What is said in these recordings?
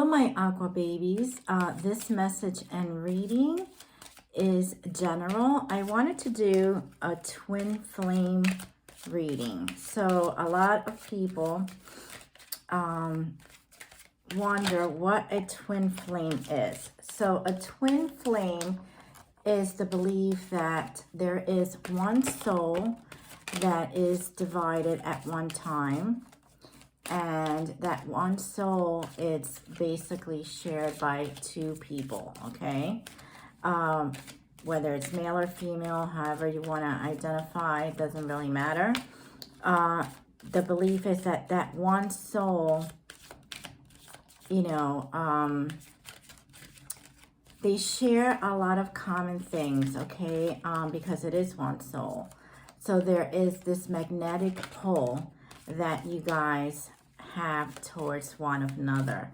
Hello, my Aqua babies. This message and reading is general. I wanted to do a twin flame reading. So a lot of people wonder what a twin flame is. So a twin flame is the belief that there is one soul that is divided at one time. And that one soul is basically shared by two people, okay? Whether it's male or female, however you want to identify, doesn't really matter. The belief is that that one soul, you know, they share a lot of common things, okay? Because it is one soul. So there is this magnetic pull that you guys have towards one another.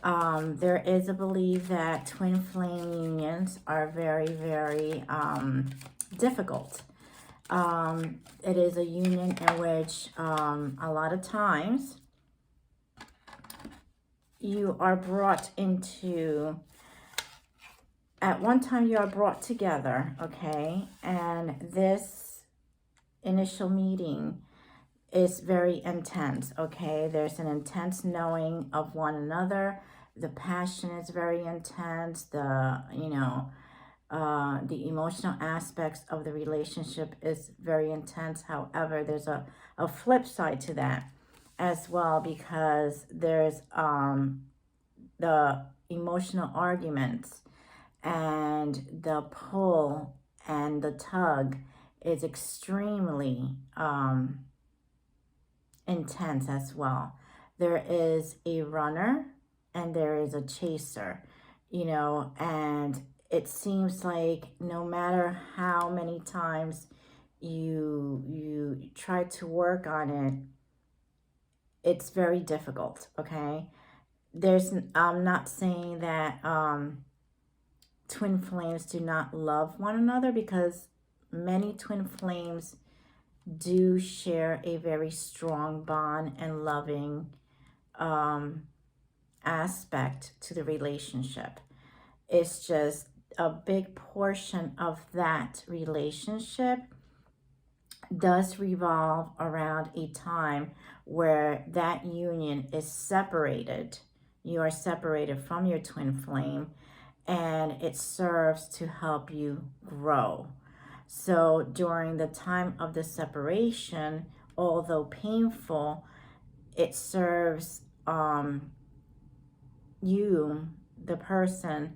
There is a belief that twin flame unions are very, very difficult. It is a union in which a lot of times you are brought into, at one time you are brought together, okay? And this initial meeting is very intense, okay? There's an intense knowing of one another. The passion is very intense. The, you know, the emotional aspects of the relationship is very intense. However, there's a flip side to that as well, because there's the emotional arguments and the pull and the tug is extremely intense as well. There is a runner and there is a chaser, you know, and it seems like no matter how many times you try to work on it, it's very difficult, okay? I'm not saying that twin flames do not love one another, because many twin flames do share a very strong bond and loving aspect to the relationship. It's just a big portion of that relationship does revolve around a time where that union is separated. You are separated from your twin flame, and it serves to help you grow. So during the time of the separation, although painful, it serves you, the person,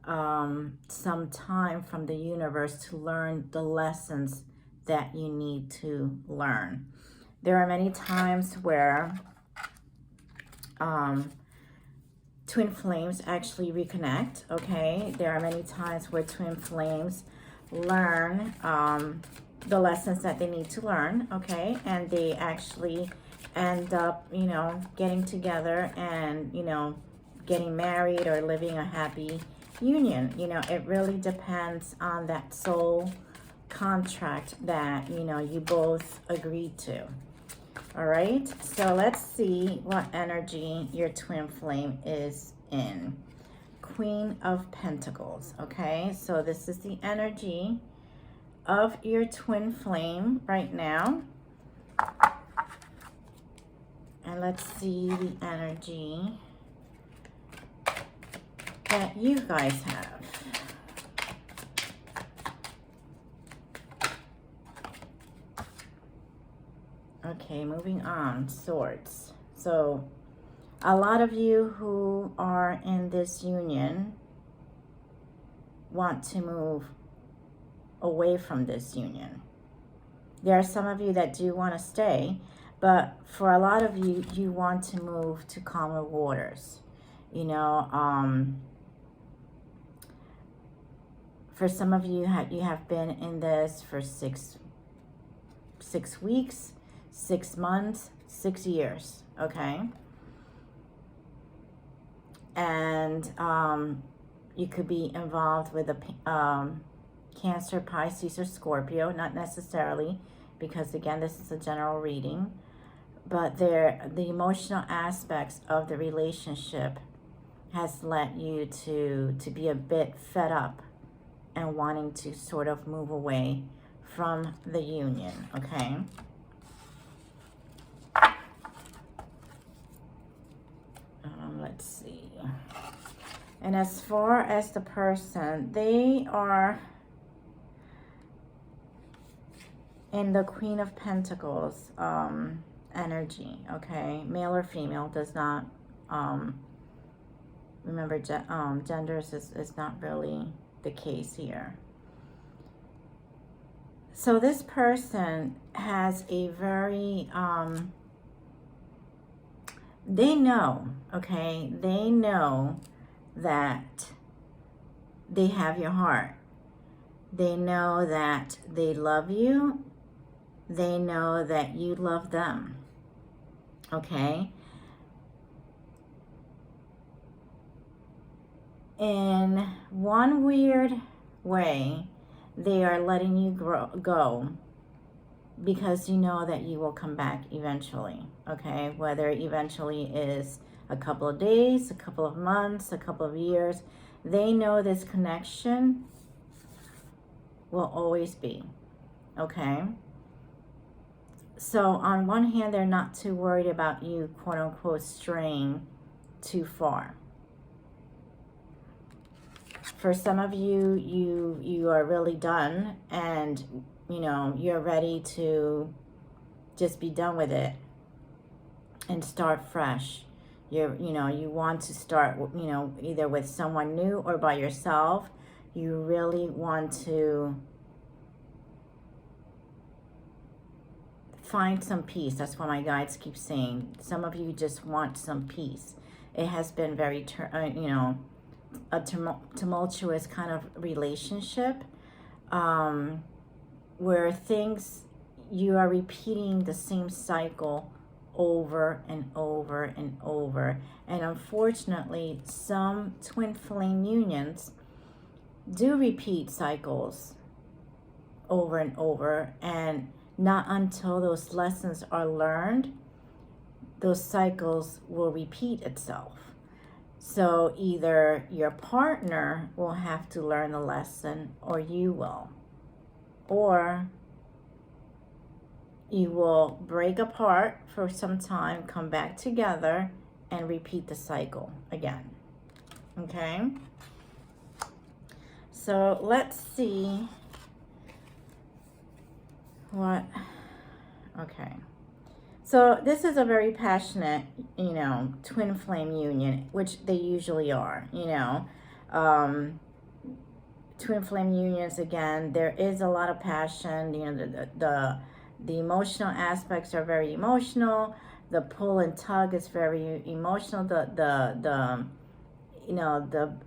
some time from the universe to learn the lessons that you need to learn. There are many times where twin flames actually reconnect, okay? There are many times where twin flames learn the lessons that they need to learn, okay? And they actually end up, you know, getting together and, you know, getting married or living a happy union. You know, it really depends on that soul contract that, you know, you both agreed to. All right, so let's see what energy your twin flame is in. Queen of Pentacles, okay? So this is the energy of your twin flame right now. And let's see the energy that you guys have. Okay, moving on, Swords. So a lot of you who are in this union want to move away from this union. There are some of you that do want to stay, but for a lot of you, you want to move to calmer waters. You know, for some of you, you have been in this for six weeks, 6 months, 6 years, okay? And you could be involved with a Cancer, Pisces, or Scorpio, not necessarily, because again, this is a general reading, but the emotional aspects of the relationship has led you to be a bit fed up and wanting to sort of move away from the union, okay? Let's see. And as far as the person, they are in the Queen of Pentacles energy, okay? Male or female does not, remember, genders is not really the case here. So this person has a very, they know, okay? They know that they have your heart. They know that they love you. They know that you love them, okay? In one weird way, they are letting you go because you know that you will come back eventually, okay? Whether eventually is a couple of days, a couple of months, a couple of years, they know this connection will always be, okay? So on one hand, they're not too worried about you, quote unquote, straying too far. For some of you, you are really done, and you know you're ready to just be done with it and start fresh. You want to start, either with someone new or by yourself. You really want to find some peace. That's what my guides keep saying. Some of you just want some peace. It has been very, a tumultuous kind of relationship, where you are repeating the same cycle over and over and over. And unfortunately, some twin flame unions do repeat cycles over and over, and not until those lessons are learned, those cycles will repeat itself. So either your partner will have to learn the lesson, or you will. Or you will break apart for some time, come back together, and repeat the cycle again. Okay? So let's see what... Okay. So this is a very passionate, twin flame union, which they usually are, twin flame unions, again, there is a lot of passion, the emotional aspects are very emotional, the pull and tug is very emotional, the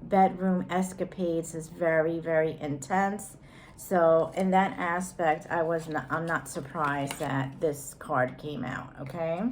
bedroom escapades is very, very intense. So in that aspect, I'm not surprised that this card came out, okay?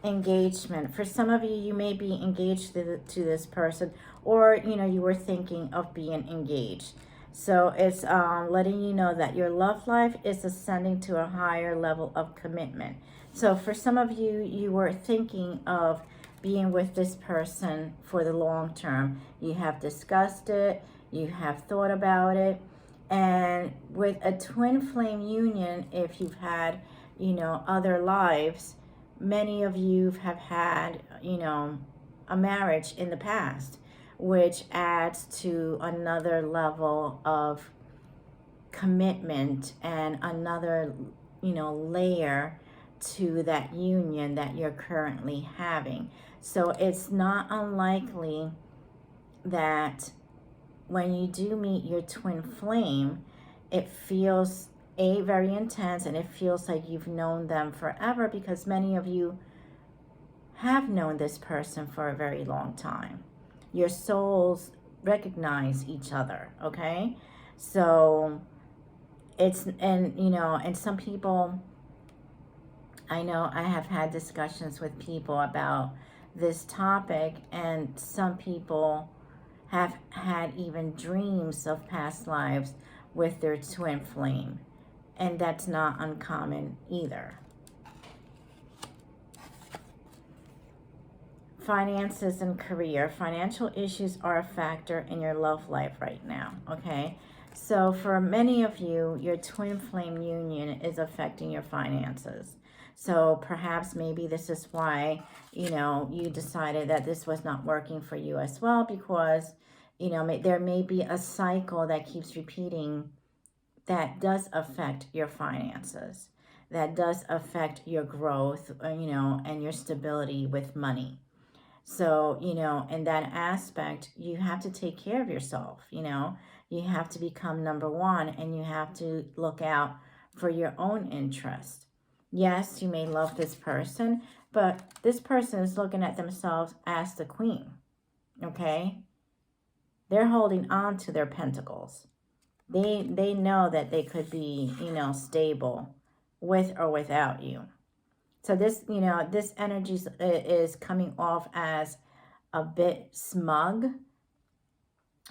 Engagement. For some of you, you may be engaged to this person, or, you were thinking of being engaged. So it's letting you know that your love life is ascending to a higher level of commitment. So for some of you, you were thinking of being with this person for the long term. You have discussed it. You have thought about it. And with a twin flame union, if you've had, other lives, many of you have had, a marriage in the past, which adds to another level of commitment and another, layer to that union that you're currently having. So it's not unlikely that when you do meet your twin flame, it feels very intense, and it feels like you've known them forever, because many of you have known this person for a very long time. Your souls recognize each other, okay? So and some people, I know I have had discussions with people about this topic, and some people have had even dreams of past lives with their twin flame, and that's not uncommon either. finances and career. Financial issues are a factor in your love life right now, okay? So for many of you, your twin flame union is affecting your finances. So perhaps maybe this is why, you know, you decided that this was not working for you as well, because, you know, there may be a cycle that keeps repeating that does affect your finances, that does affect your growth, you know, and your stability with money. So, you know, in that aspect, you have to take care of yourself, you know. You have to become number one, and you have to look out for your own interest. Yes, you may love this person, but this person is looking at themselves as the queen, okay? They're holding on to their pentacles. They know that they could be, you know, stable with or without you. So this, you know, this energy is coming off as a bit smug,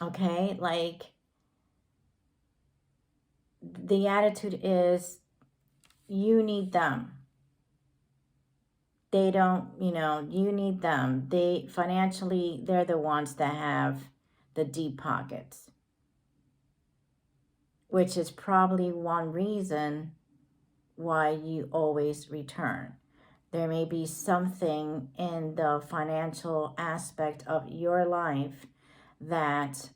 okay? Like, the attitude is you need them. They don't, you know, you need them. They financially, they're the ones that have the deep pockets, which is probably one reason why you always return. There may be something in the financial aspect of your life that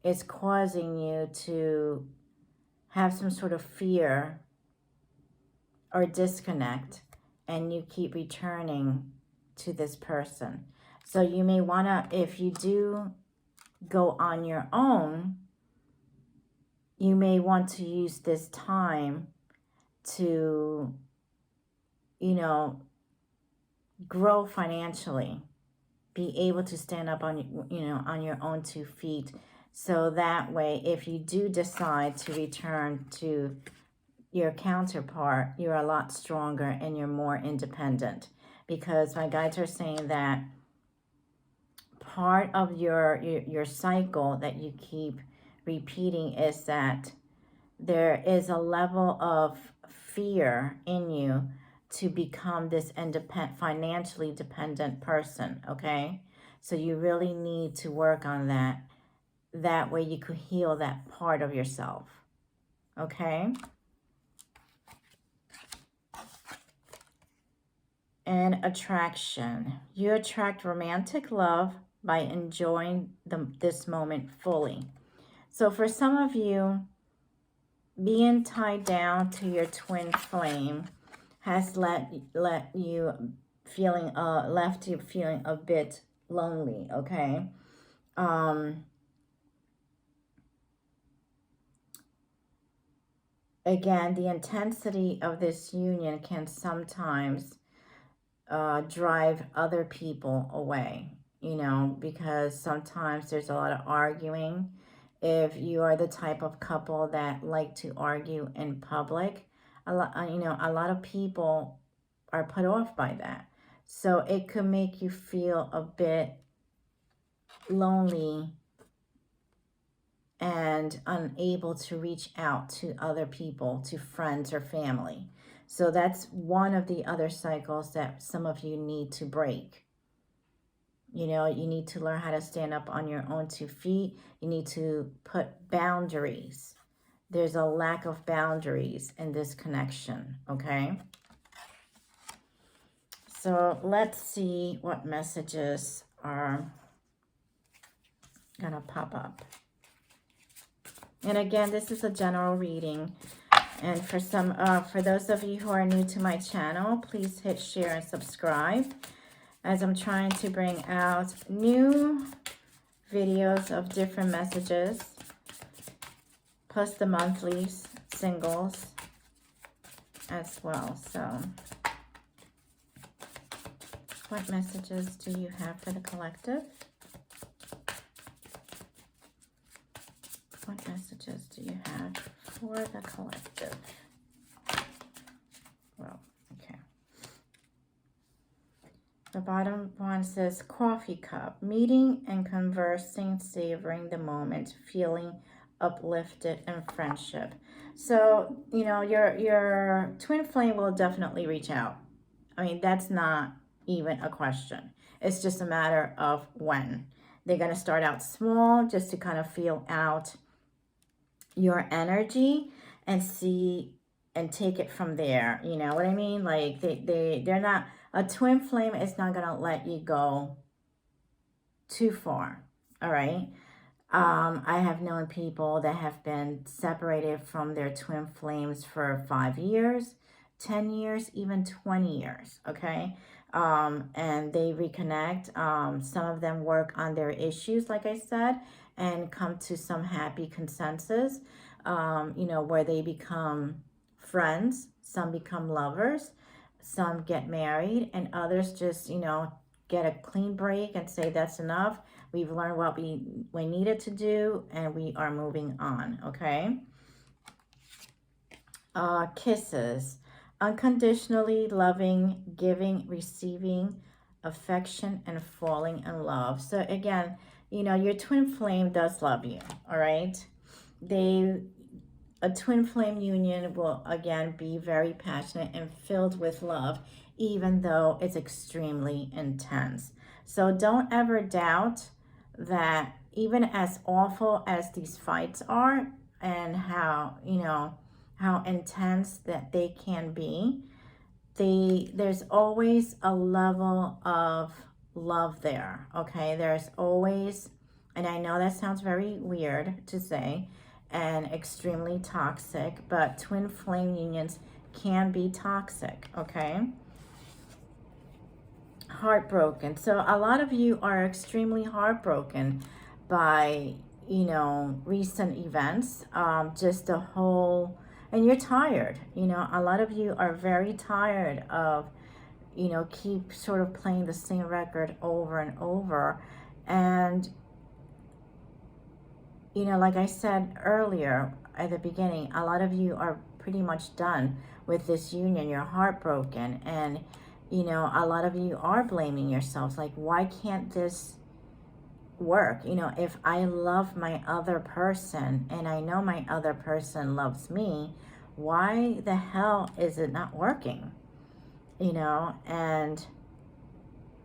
is causing you to have some sort of fear or disconnect, and you keep returning to this person. So you may want to, if you do go on your own, you may want to use this time to, you know, grow financially, be able to stand up on, you know, on your own 2 feet. So that way, if you do decide to return to your counterpart, you're a lot stronger and you're more independent. Because my guides are saying that part of your cycle that you keep repeating is that there is a level of fear in you to become this independent, financially dependent person, okay? So you really need to work on that. That way you could heal that part of yourself, okay? And attraction. You attract romantic love by enjoying this moment fully. So for some of you, being tied down to your twin flame has left you feeling a bit lonely, okay? Again, the intensity of this union can sometimes drive other people away, you know, because sometimes there's a lot of arguing. If you are the type of couple that like to argue in public, a lot of people are put off by that. So it could make you feel a bit lonely and unable to reach out to other people, to friends or family. So that's one of the other cycles that some of you need to break. You know, you need to learn how to stand up on your own 2 feet. You need to put boundaries. There's a lack of boundaries in this connection, okay? So let's see what messages are gonna pop up. And again, this is a general reading. And for those of you who are new to my channel, please hit share and subscribe, as I'm trying to bring out new videos of different messages, plus the monthlies, singles as well. So what messages do you have for the collective? What messages do you have for the collective? Well, okay. The bottom one says coffee cup, meeting and conversing, savoring the moment, feeling uplifted, and friendship. So, you know, your twin flame will definitely reach out. I mean, that's not even a question. It's just a matter of when. They're going to start out small just to kind of feel out your energy and see and take it from there. You know what I mean? Like they're not, a twin flame is not going to let you go too far. All right. I have known people that have been separated from their twin flames for 5 years, 10 years, even 20 years, okay? And they reconnect. Some of them work on their issues, like I said, and come to some happy consensus, you know, where they become friends, some become lovers, some get married, and others just, you know, get a clean break and say that's enough. We've learned what we needed to do, and we are moving on, okay? Kisses. Unconditionally loving, giving, receiving affection, and falling in love. So again, you know, your twin flame does love you, all right? A twin flame union will, again, be very passionate and filled with love, even though it's extremely intense. So don't ever doubt that even as awful as these fights are and how, you know, how intense that they can be, there's always a level of love there, okay? There's always, and I know that sounds very weird to say and extremely toxic, but twin flame unions can be toxic, okay? Heartbroken. So a lot of you are extremely heartbroken by, you know, recent events, just the whole, and you're tired, you know, a lot of you are very tired of, you know, keep sort of playing the same record over and over. And, you know, like I said earlier at the beginning, a lot of you are pretty much done with this union. You're heartbroken, and you know, a lot of you are blaming yourselves, like, why can't this work? You know, if I love my other person and I know my other person loves me, why the hell is it not working? You know, and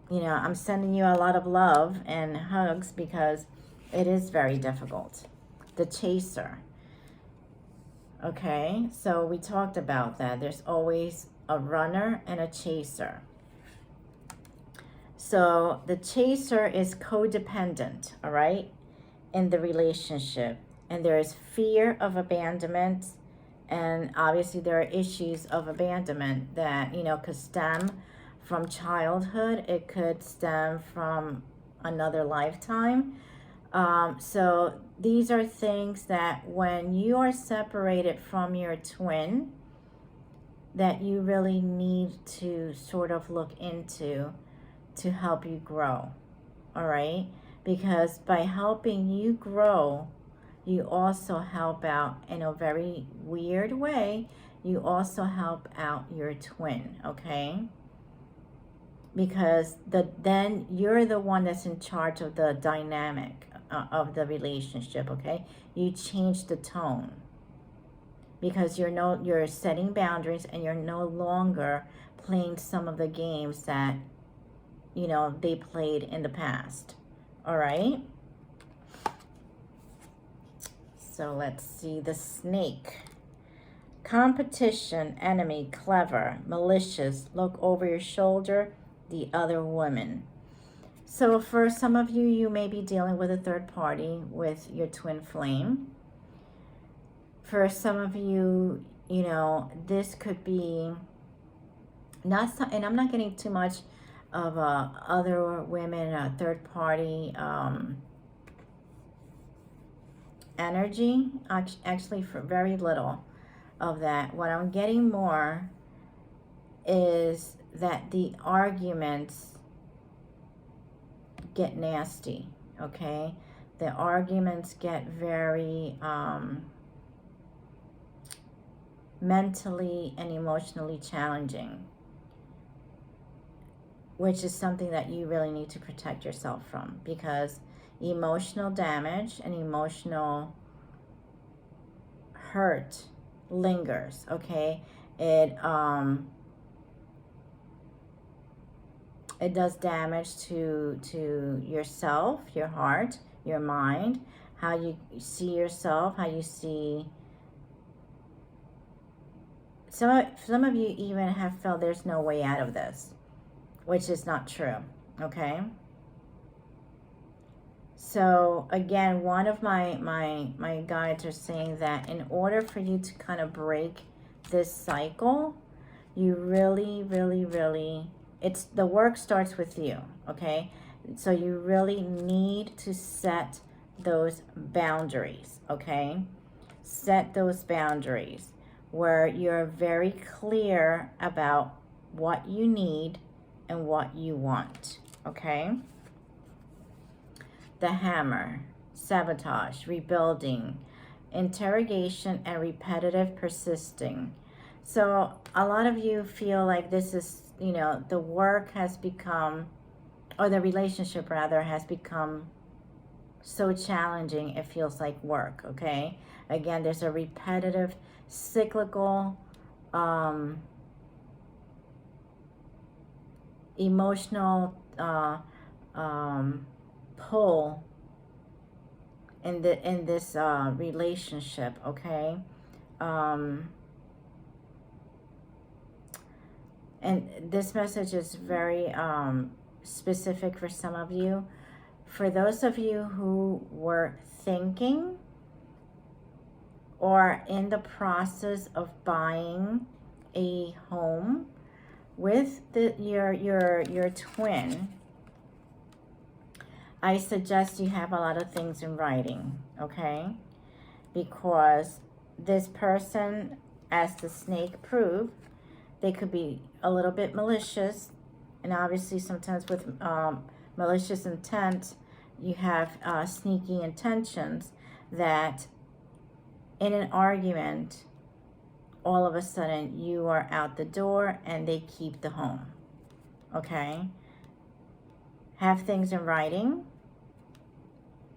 you know, I'm sending you a lot of love and hugs because it is very difficult. The chaser. Okay, so we talked about that. There's always a runner and a chaser. So the chaser is codependent, all right, in the relationship. And there is fear of abandonment. And obviously there are issues of abandonment that, you know, could stem from childhood. It could stem from another lifetime. So these are things that when you are separated from your twin, that you really need to sort of look into to help you grow, all right? Because by helping you grow, you also help out in a very weird way. You also help out your twin, okay? Because then you're the one that's in charge of the dynamic of the relationship, okay? You change the tone because you're setting boundaries, and you're no longer playing some of the games that, you know, they played in the past. All right, so let's see. The snake. Competition, enemy, clever, malicious, look over your shoulder, the other woman. So for some of you, you may be dealing with a third party with your twin flame. For some of you, you know, this could be not some, and I'm not getting too much of other women, third party energy. Actually, for very little of that. What I'm getting more is that the arguments get nasty, okay? The arguments get very mentally and emotionally challenging, which is something that you really need to protect yourself from, because emotional damage and emotional hurt lingers, It does damage to yourself, your heart, your mind, how you see yourself, how you see. Some of you even have felt there's no way out of this, which is not true, okay? So again, one of my guides are saying that in order for you to kind of break this cycle, you really, it's the work starts with you, okay? So you really need to set those boundaries, okay? Set those boundaries where you're very clear about what you need and what you want, okay? The Hammer, sabotage, rebuilding, interrogation, and repetitive persisting. So a lot of you feel like this is, you know, the work has become, or the relationship rather, has become so challenging it feels like work, okay? Again, there's a repetitive, cyclical, emotional pull in this relationship, okay? And this message is very specific for some of you. For those of you who were thinking or in the process of buying a home with your twin, I suggest you have a lot of things in writing, okay? Because this person, as the snake proved, they could be a little bit malicious, and obviously sometimes with malicious intent, you have sneaky intentions that in an argument, all of a sudden you are out the door and they keep the home, okay? Have things in writing.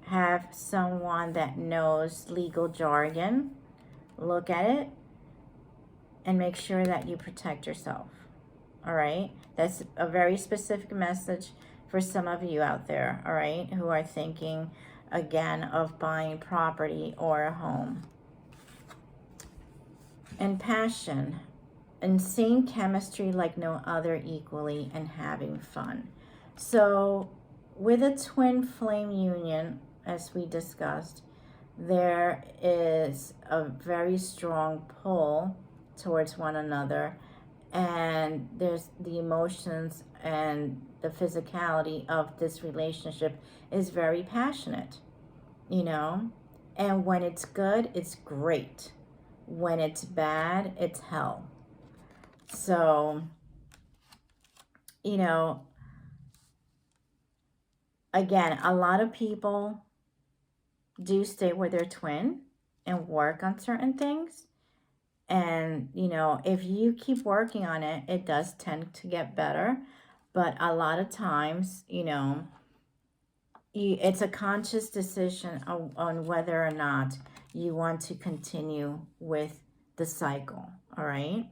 Have someone that knows legal jargon look at it and make sure that you protect yourself. All right? That's a very specific message for some of you out there, all right, who are thinking again of buying property or a home. And passion, insane chemistry like no other equally, and having fun. So with a twin flame union, as we discussed, there is a very strong pull towards one another, and there's the emotions and the physicality of this relationship is very passionate, you know, and when it's good, it's great. When it's bad, it's hell. So, you know, again, a lot of people do stay with their twin and work on certain things. And, you know, if you keep working on it, it does tend to get better. But a lot of times, you know, it's a conscious decision on whether or not you want to continue with the cycle, all right?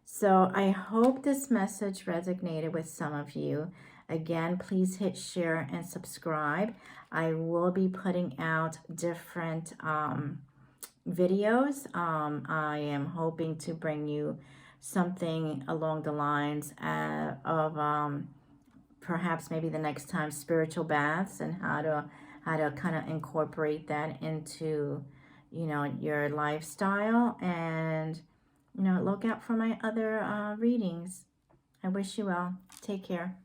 So I hope this message resonated with some of you. Again, please hit share and subscribe. I will be putting out different videos. I am hoping to bring you something along the lines of perhaps maybe the next time spiritual baths, and how to kind of incorporate that into, you know, your lifestyle. And, you know, look out for my other readings. I wish you well. Take care.